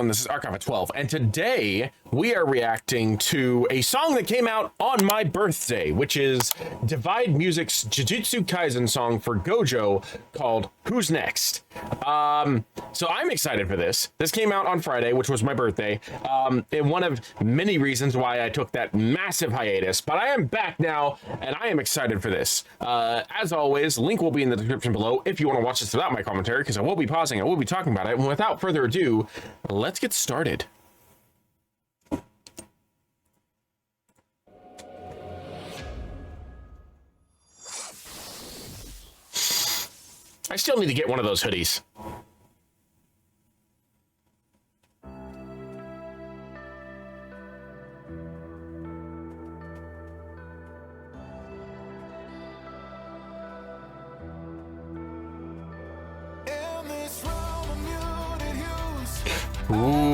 everyone, this is Archive of 12, and today we are reacting to a song that came out on my birthday, which is Divide Music's Jujutsu Kaisen song for Gojo called Who's Next? So I'm excited for this. This came out on Friday, which was my birthday, and one of many reasons why I took that massive hiatus, but I am back now, and I am excited for this. As always, link will be in the description below if you want to watch this without my commentary, because I will be pausing, I will be talking about it, and without further ado, let's get started. I still need to get one of those hoodies. Ooh.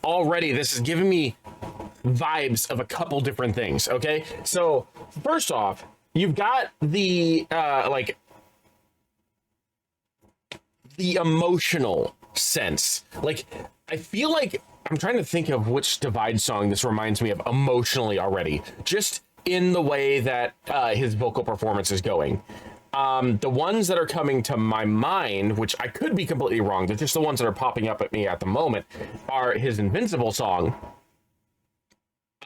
Already, this is giving me vibes of a couple different things, okay? So, first off, you've got the, the emotional sense. Like, I feel like, I'm trying to think of which Divide song this reminds me of emotionally already, just in the way that his vocal performance is going. The ones that are coming to my mind, which I could be completely wrong, they're just the ones that are popping up at me at the moment, are his Invincible song,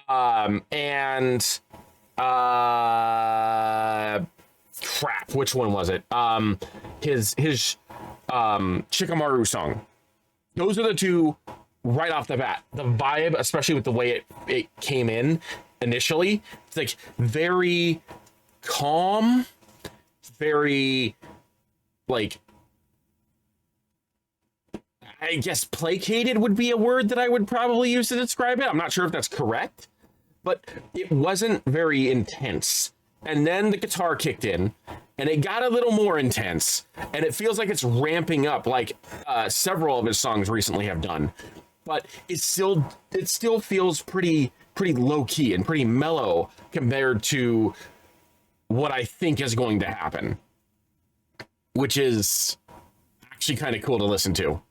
and crap, which one was it? His Shikamaru song. Those are the two right off the bat. The vibe, especially with the way it came in initially, it's like very calm, very, like, I guess placated would be a word that I would probably use to describe it. I'm not sure if that's correct, but it wasn't very intense. And then the guitar kicked in, and it got a little more intense, and it feels like it's ramping up, like several of his songs recently have done. But it still feels pretty low key and pretty mellow compared to what I think is going to happen, which is actually kind of cool to listen to.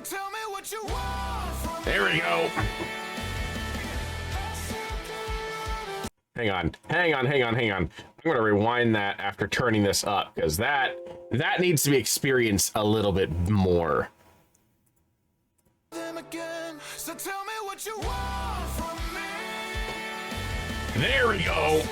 Tell me what you want from there we go. Hang on. I'm gonna rewind that after turning this up, because that needs to be experienced a little bit more. So tell me what you want from me. There we go.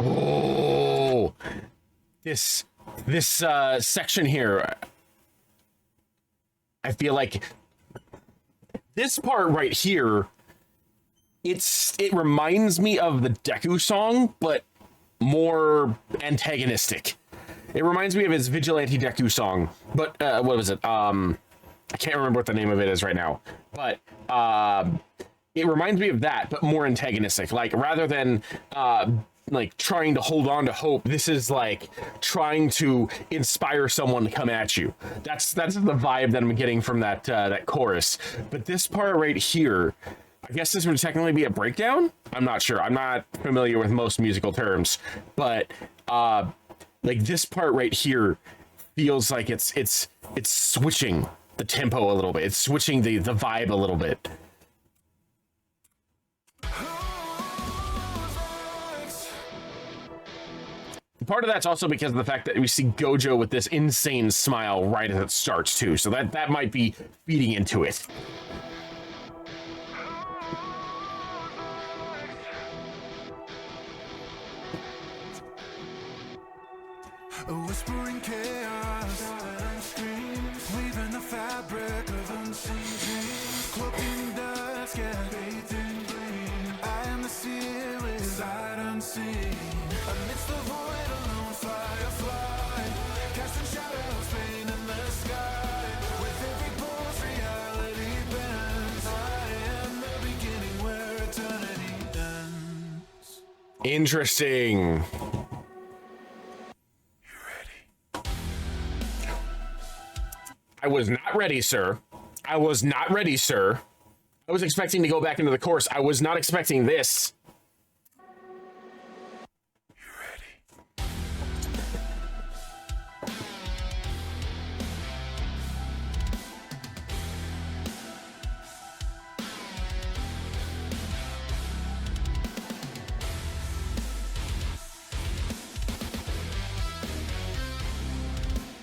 Oh, this section here, I feel like this part right here, it reminds me of the Deku song, but more antagonistic. It reminds me of his Vigilante Deku song, but what was it? I can't remember what the name of it is right now, but it reminds me of that, but more antagonistic. Like, rather than like trying to hold on to hope, this is like trying to inspire someone to come at you. That's the vibe that I'm getting from that that chorus. But this part right here, I guess this would technically be a breakdown. I'm not sure. I'm not familiar with most musical terms, but like this part right here feels like it's switching the tempo a little bit. It's switching the vibe a little bit. Part of that's also because of the fact that we see Gojo with this insane smile right as it starts too, so that might be feeding into it. A whispering chaos, weaving the fabric of unseen dreams, cloaking dusk, yeah. unseen. Amidst the void, a lone firefly, casting shadows, pain in the sky. With every pulse, reality bends. I am the beginning where eternity ends. Interesting. I was not ready, sir. I was not ready, sir. I was expecting to go back into the course. I was not expecting this.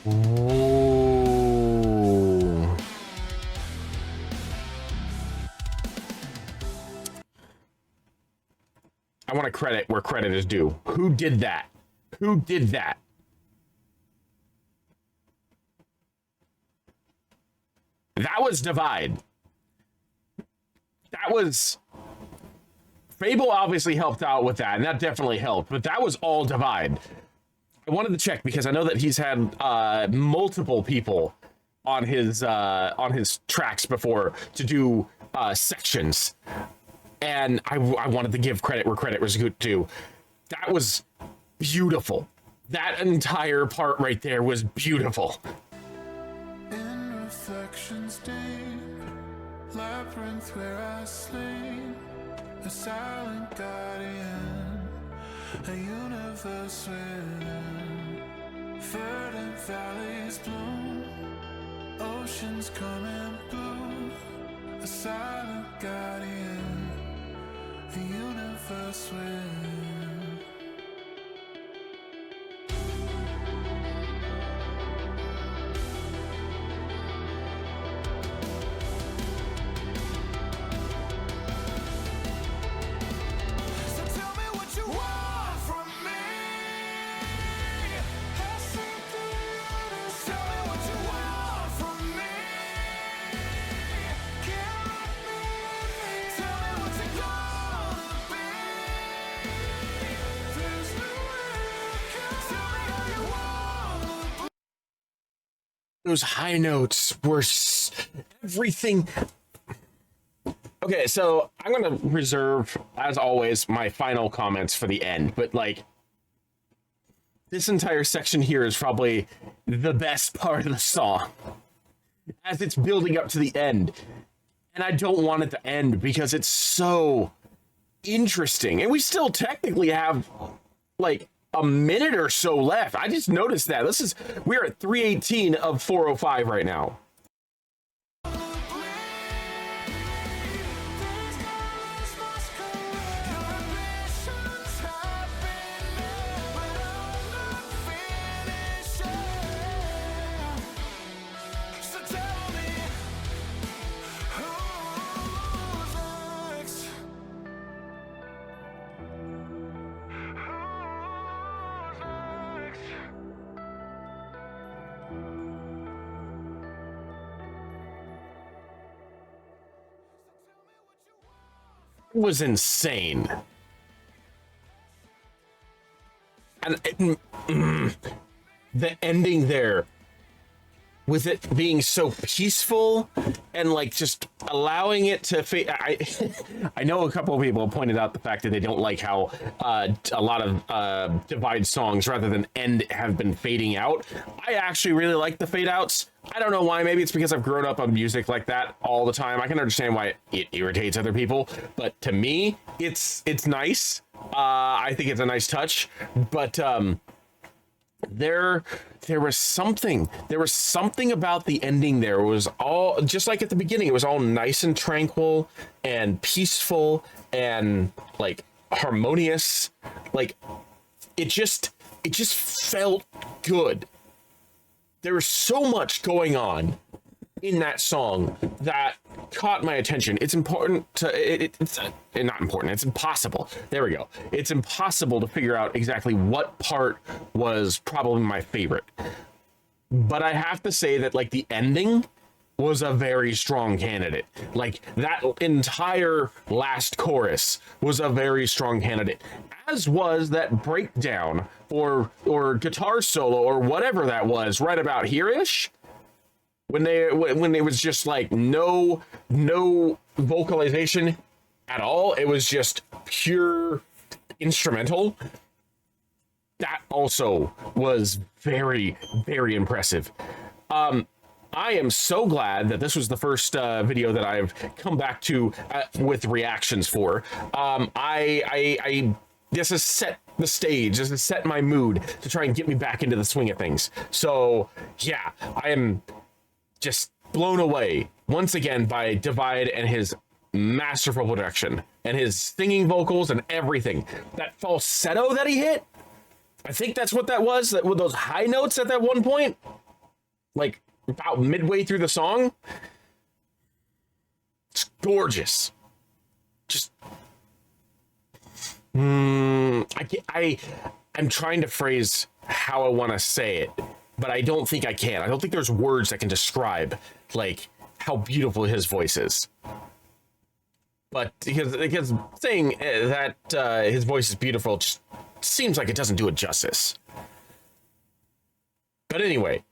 Ooh. I want to credit where credit is due. Who did that? Who did that? That was Divide. That was... Fable obviously helped out with that, and that definitely helped, but that was all Divide. I wanted to check because I know that he's had multiple people on his tracks before to do sections, and I wanted to give credit where credit was due. That was beautiful. That entire part right there was beautiful. In reflections deep, labyrinth where I sleep, a silent guardian, a universe within. Verdant valleys bloom, oceans come and blue, a silent guardian, a universe within. So tell me what you want from me. Tell me what you want from me. Tell me what you're gonna be. There's no way. Tell me how you wanna be. Those high notes were everything. Okay, so I'm gonna reserve, as always, my final comments for the end, but like, this entire section here is probably the best part of the song as it's building up to the end. And I don't want it to end because it's so interesting. And we still technically have like a minute or so left. I just noticed that. We're at 3:18 of 4:05 right now. It was insane. And the ending there, with it being so peaceful and like just allowing it to fade. I know a couple of people pointed out the fact that they don't like how a lot of Divide songs rather than end have been fading out. I actually really like the fade outs. I don't know why. Maybe it's because I've grown up on music like that all the time. I can understand why it irritates other people, but to me, it's nice. I think it's a nice touch, but there was something about the ending. There was all, just like at the beginning, it was all nice and tranquil and peaceful and like harmonious. Like it just felt good. There was so much going on in that song that caught my attention. It's important to it's not important. It's impossible. There we go. It's impossible to figure out exactly what part was probably my favorite. But I have to say that like the ending was a very strong candidate. Like, that entire last chorus was a very strong candidate, as was that breakdown or guitar solo or whatever that was right about here-ish, when it was just like no vocalization at all. It was just pure instrumental. That also was very, very impressive. I am so glad that this was the first video that I've come back to with reactions for. This has set the stage. This has set my mood to try and get me back into the swing of things. So yeah, I am just blown away once again by Divide and his masterful production and his singing vocals and everything. That falsetto that he hit, I think that's what that was. That with those high notes at that one point, like about midway through the song. It's gorgeous. Just I'm trying to phrase how I want to say it, but I don't think I can. I don't think there's words that can describe like how beautiful his voice is. But because saying that his voice is beautiful just seems like it doesn't do it justice. But anyway,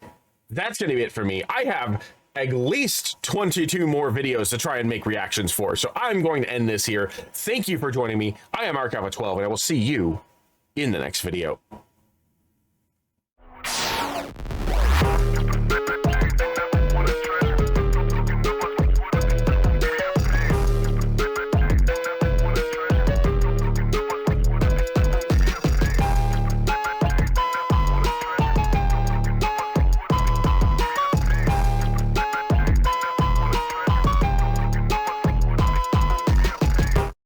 that's going to be it for me. I have at least 22 more videos to try and make reactions for, so I'm going to end this here. Thank you for joining me. I am Archive 12, and I will see you in the next video.